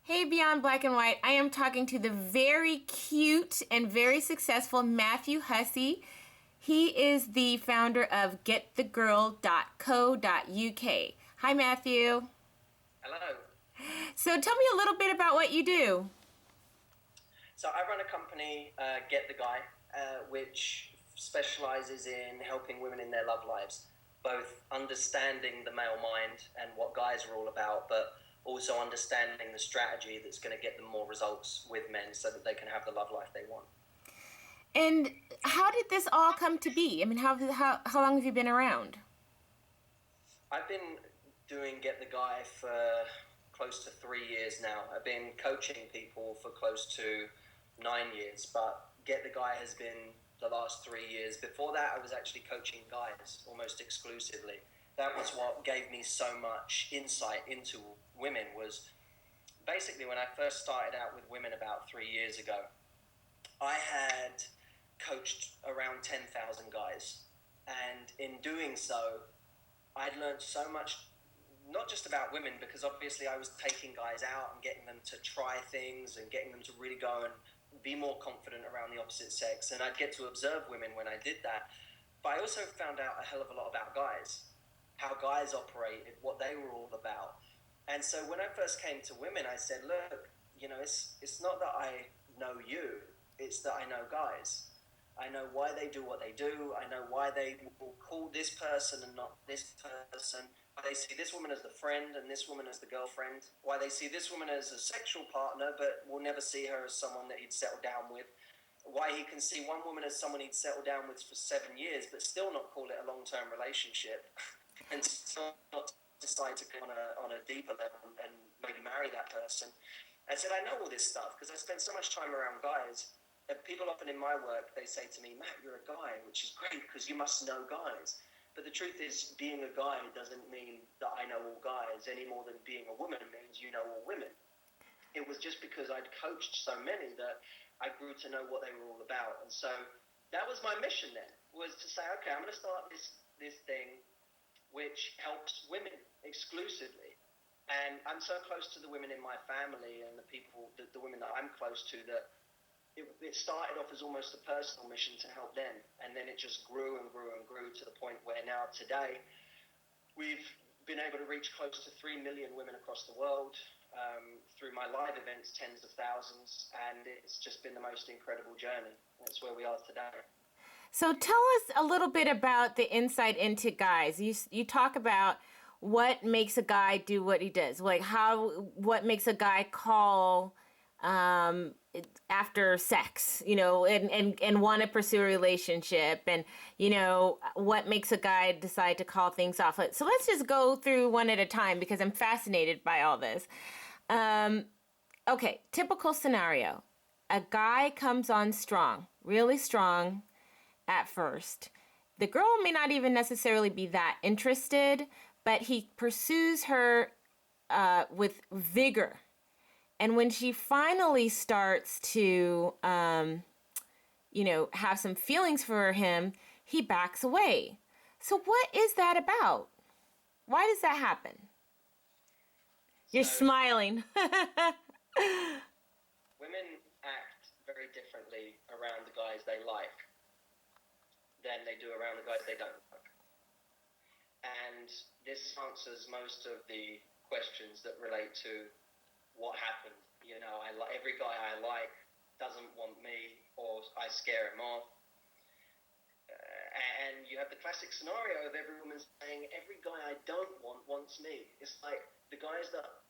Hey, Beyond Black and White. I am talking to the very cute and very successful Matthew Hussey. He is the founder of getthegirl.co.uk. Hi, Matthew. Hello. So tell me a little bit about what you do. So I run a company, Get the Guy, which specializes in helping women in their love lives, both understanding the male mind and what guys are all about, but also understanding the strategy that's going to get them more results with men so that they can have the love life they want. And how did this all come to be? I mean, how long have you been around? I've been doing Get the Guy for close to 3 years now. I've been coaching people for close to 9 years, but Get the Guy has been the last 3 years. Before that, I was actually coaching guys almost exclusively. That was what gave me so much insight into women. Was basically when I first started out with women about 3 years ago, I had coached around 10,000 guys. And in doing so, I'd learned so much, not just about women, because obviously I was taking guys out and getting them to try things and getting them to really go and be more confident around the opposite sex. And I'd get to observe women when I did that. But I also found out a hell of a lot about guys, how guys operated, what they were all about. And so when I first came to women, I said, look, it's not that I know you, it's that I know guys. I know why they do what they do. I know why they will call this person and not this person. Why they see this woman as the friend and this woman as the girlfriend. Why they see this woman as a sexual partner but will never see her as someone that he'd settle down with. Why he can see one woman as someone he'd settle down with for 7 years but still not call it a long-term relationship and still not decide to go on a deeper level and maybe marry that person. I said, I know all this stuff because I spend so much time around guys. And people often in my work, they say to me, Matt, you're a guy, which is great because you must know guys. But the truth is, being a guy doesn't mean that I know all guys any more than being a woman means you know all women. It was just because I'd coached so many that I grew to know what they were all about. And so that was my mission then, was to say, okay, I'm going to start this thing which helps women exclusively. And I'm so close to the women in my family and the women that I'm close to, that it started off as almost a personal mission to help them, and then it just grew and grew and grew to the point where now today we've been able to reach close to 3 million women across the world through my live events, tens of thousands, and it's just been the most incredible journey. That's where we are today. So tell us a little bit about the insight into guys. You talk about what makes a guy do what he does, like what makes a guy call after sex, and want to pursue a relationship, and what makes a guy decide to call things off. So let's just go through one at a time because I'm fascinated by all this. Okay, typical scenario: a guy comes on strong, really strong at first. The girl may not even necessarily be that interested, but he pursues her with vigor. And when she finally starts to, have some feelings for him, he backs away. So what is that about? Why does that happen? You're So smiling. women act very differently around the guys they like than they do around the guys they don't like. And this answers most of the questions that relate to what happened. Every guy I like doesn't want me, or I scare him off. And you have the classic scenario of every woman saying, every guy I don't want wants me. It's like the guys that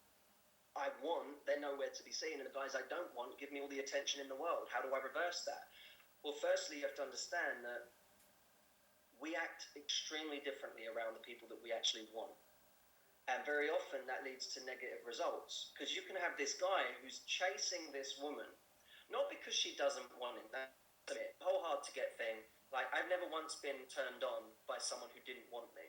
I want, they're nowhere to be seen, and the guys I don't want give me all the attention in the world. How do I reverse that? Well, firstly, you have to understand that we act extremely differently around the people that we actually want. And very often that leads to negative results, because you can have this guy who's chasing this woman, not because she doesn't want him. That's it. Whole hard to get thing. Like, I've never once been turned on by someone who didn't want me.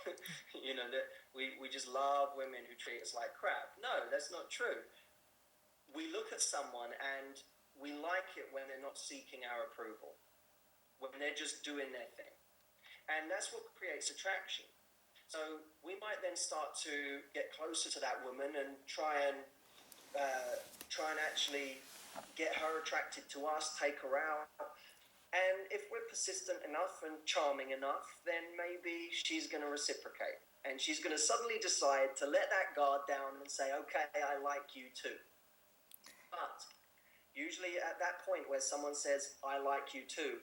That we just love women who treat us like crap. No, that's not true. We look at someone and we like it when they're not seeking our approval, when they're just doing their thing. And that's what creates attraction. So we might then start to get closer to that woman and try and try and actually get her attracted to us, take her out. And if we're persistent enough and charming enough, then maybe she's going to reciprocate. And she's going to suddenly decide to let that guard down and say, okay, I like you too. But usually at that point where someone says, I like you too,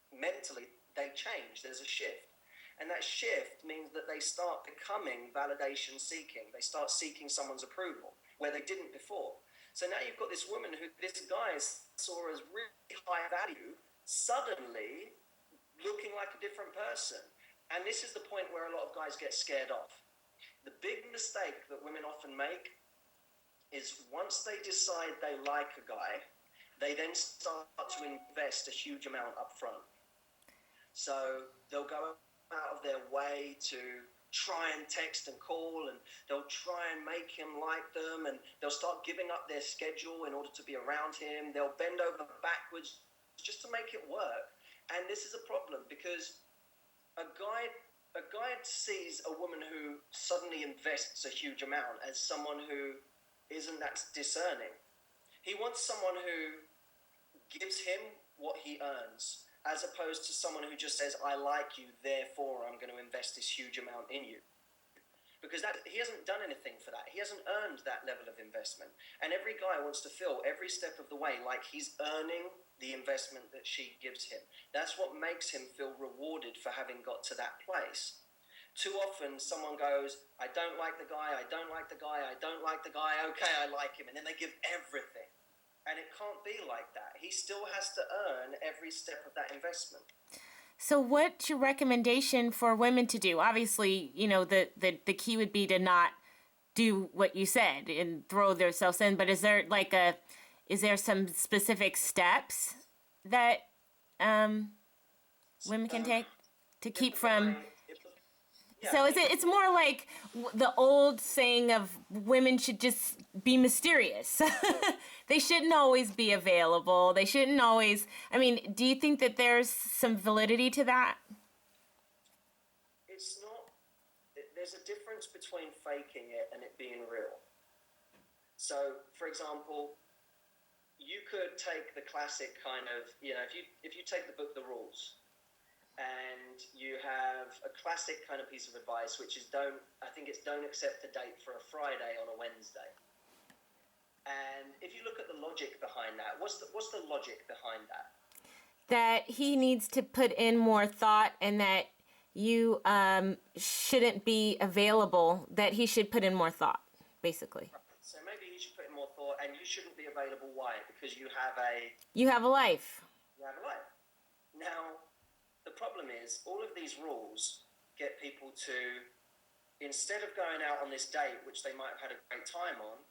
mentally they change. There's a shift. And that shift means that they start becoming validation seeking. They start seeking someone's approval where they didn't before. So now you've got this woman who this guy saw as really high value, suddenly looking like a different person. And this is the point where a lot of guys get scared off. The big mistake that women often make is once they decide they like a guy, they then start to invest a huge amount up front. So they'll go out of their way to try and text and call, and they'll try and make him like them, and they'll start giving up their schedule in order to be around him. They'll bend over backwards just to make it work. And this is a problem because a guy sees a woman who suddenly invests a huge amount as someone who isn't that discerning. He wants someone who gives him what he earns, as opposed to someone who just says, I like you, therefore I'm going to invest this huge amount in you. Because he hasn't done anything for that. He hasn't earned that level of investment. And every guy wants to feel every step of the way like he's earning the investment that she gives him. That's what makes him feel rewarded for having got to that place. Too often someone goes, I don't like the guy, I don't like the guy, I don't like the guy, okay, I like him. And then they give everything. And it can't be like that. He still has to earn every step of that investment. So what's your recommendation for women to do? Obviously, the key would be to not do what you said and throw themselves in, but is there some specific steps that women can take to keep from... Yeah, So it's more like the old saying of women should just be mysterious. They shouldn't always be available. They shouldn't always... I mean, do you think that there's some validity to that? it's not... There's a difference between faking it and it being real. So, for example, you could take the classic kind of, if you take the book The Rules, and you have a classic kind of piece of advice, which is don't accept a date for a Friday on a Wednesday. And if you look at the logic behind that, what's the logic behind that? That he needs to put in more thought, and that you shouldn't be available, that he should put in more thought, basically. Right. So maybe he should put in more thought, and you shouldn't be available. Why? Because you have a life. You have a life. Now, the problem is, all of these rules get people to, instead of going out on this date, which they might have had a great time on,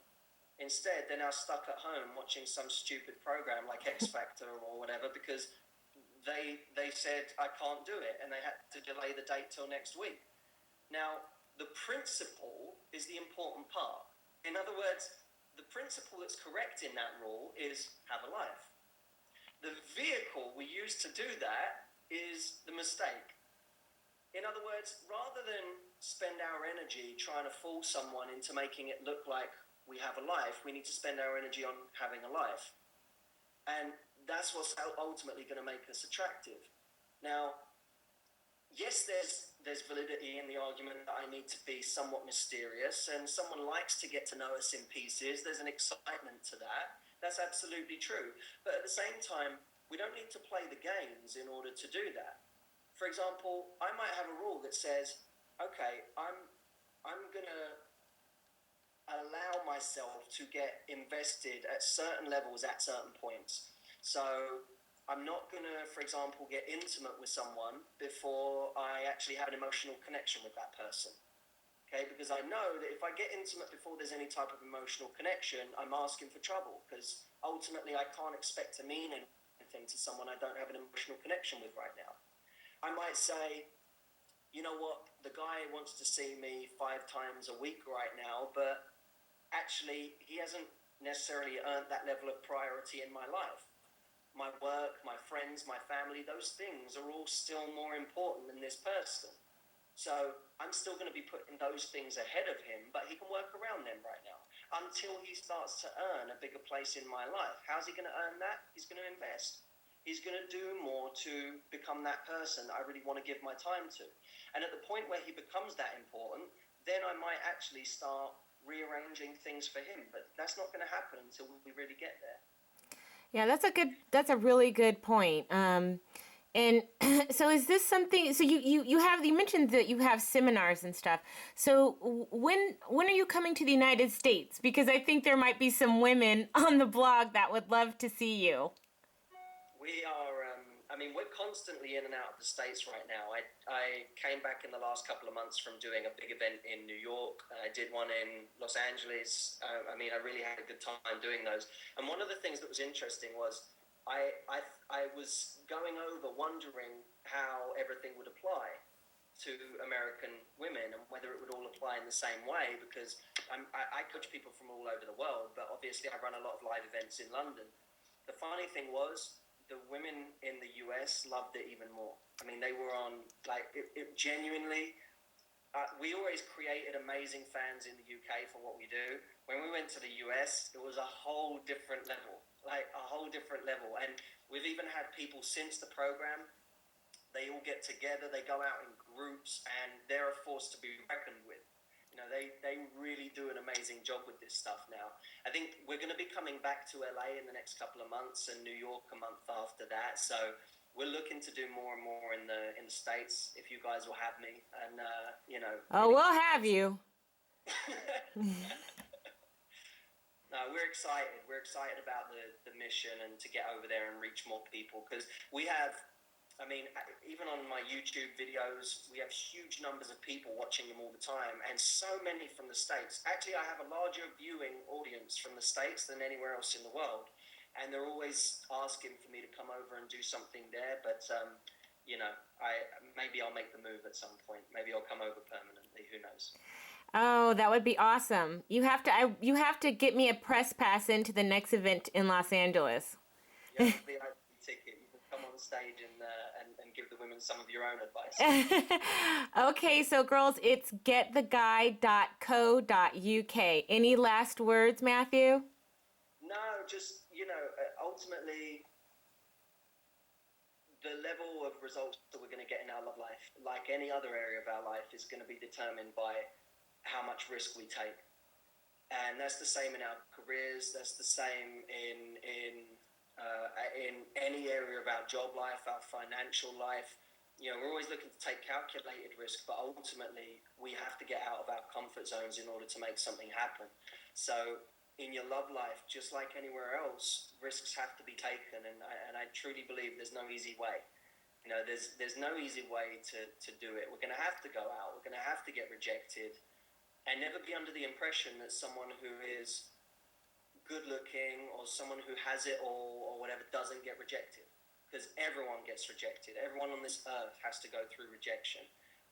instead they're now stuck at home watching some stupid program like X Factor or whatever because they said, I can't do it, and they had to delay the date till next week. Now, the principle is the important part. In other words, the principle that's correct in that rule is have a life. The vehicle we use to do that is the mistake. In other words, rather than spend our energy trying to fool someone into making it look like we have a life, we need to spend our energy on having a life. And that's what's ultimately going to make us attractive. Now, yes, there's validity in the argument that I need to be somewhat mysterious, and someone likes to get to know us in pieces. There's an excitement to that. That's absolutely true. But at the same time, we don't need to play the games in order to do that. For example, I might have a rule that says, okay, I'm going to allow myself to get invested at certain levels at certain points. So I'm not going to, for example, get intimate with someone before I actually have an emotional connection with that person. Okay, because I know that if I get intimate before there's any type of emotional connection, I'm asking for trouble, because ultimately I can't expect to mean anything to someone I don't have an emotional connection with right now. I might say, you know what, the guy wants to see me 5 times a week right now, but actually he hasn't necessarily earned that level of priority in my life. My work, my friends, my family, those things are all still more important than this person. So I'm still going to be putting those things ahead of him, but he can work around them right now. until he starts to earn a bigger place in my life. How's he going to earn that? He's going to invest. He's going to do more to become that person I really want to give my time to. And at the point where he becomes that important, then I might actually start rearranging things for him. But that's not going to happen until we really get there. Yeah, that's a really good point. And so is this something, so you mentioned that you have seminars and stuff. So when are you coming to the United States? Because I think there might be some women on the blog that would love to see you. We are, we're constantly in and out of the States right now. I came back in the last couple of months from doing a big event in New York. I did one in Los Angeles. I really had a good time doing those. And one of the things that was interesting was I was going over wondering how everything would apply to American women and whether it would all apply in the same way, because I coach people from all over the world, but obviously I run a lot of live events in London. The funny thing was, the women in the US loved it even more. They were on, it genuinely, we always created amazing fans in the UK for what we do. When we went to the US, it was a whole different level, And we've even had people since the program, they all get together, they go out in groups, and they're a force to be reckoned with. They really do an amazing job with this stuff now. I think we're going to be coming back to LA in the next couple of months, and New York a month after that. So we're looking to do more and more in the States. If you guys will have me, and Oh, we'll have you. No, we're excited. We're excited about the mission and to get over there and reach more people, because we have. Even on my YouTube videos, we have huge numbers of people watching them all the time, and so many from the States. Actually, I have a larger viewing audience from the States than anywhere else in the world, and they're always asking for me to come over and do something there. But maybe I'll make the move at some point. Maybe I'll come over permanently. Who knows? Oh, that would be awesome. You have to get me a press pass into the next event in Los Angeles. Yeah, the IP ticket. You can come on stage and give the women some of your own advice. Okay, so girls, it's gettheguy.co.uk. Any last words, Matthew? No, just, ultimately, the level of results that we're going to get in our love life, like any other area of our life, is going to be determined by how much risk we take. And that's the same in our careers. That's the same in any area of our job life, our financial life. We're always looking to take calculated risk, but ultimately we have to get out of our comfort zones in order to make something happen. So in your love life, just like anywhere else, risks have to be taken. And I truly believe there's no easy way. There's no easy way to do it. We're going to have to go out. We're going to have to get rejected, and never be under the impression that someone who is good looking or someone who has it all or whatever doesn't get rejected, because everyone gets rejected. Everyone on this earth has to go through rejection.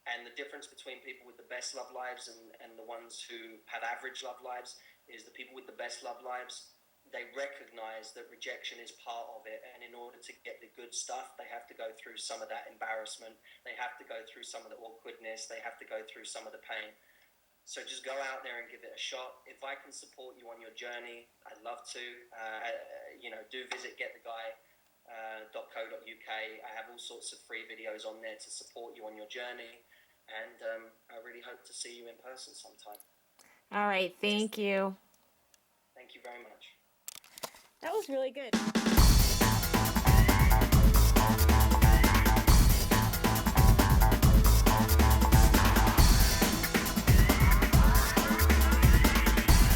And the difference between people with the best love lives and the ones who have average love lives is the people with the best love lives, they recognize that rejection is part of it, and in order to get the good stuff, they have to go through some of that embarrassment, they have to go through some of the awkwardness, they have to go through some of the pain. So just go out there and give it a shot. If I can support you on your journey, I'd love to. Do visit gettheguy.co.uk. I have all sorts of free videos on there to support you on your journey. And I really hope to see you in person sometime. All right, thank you. Thank you very much. That was really good.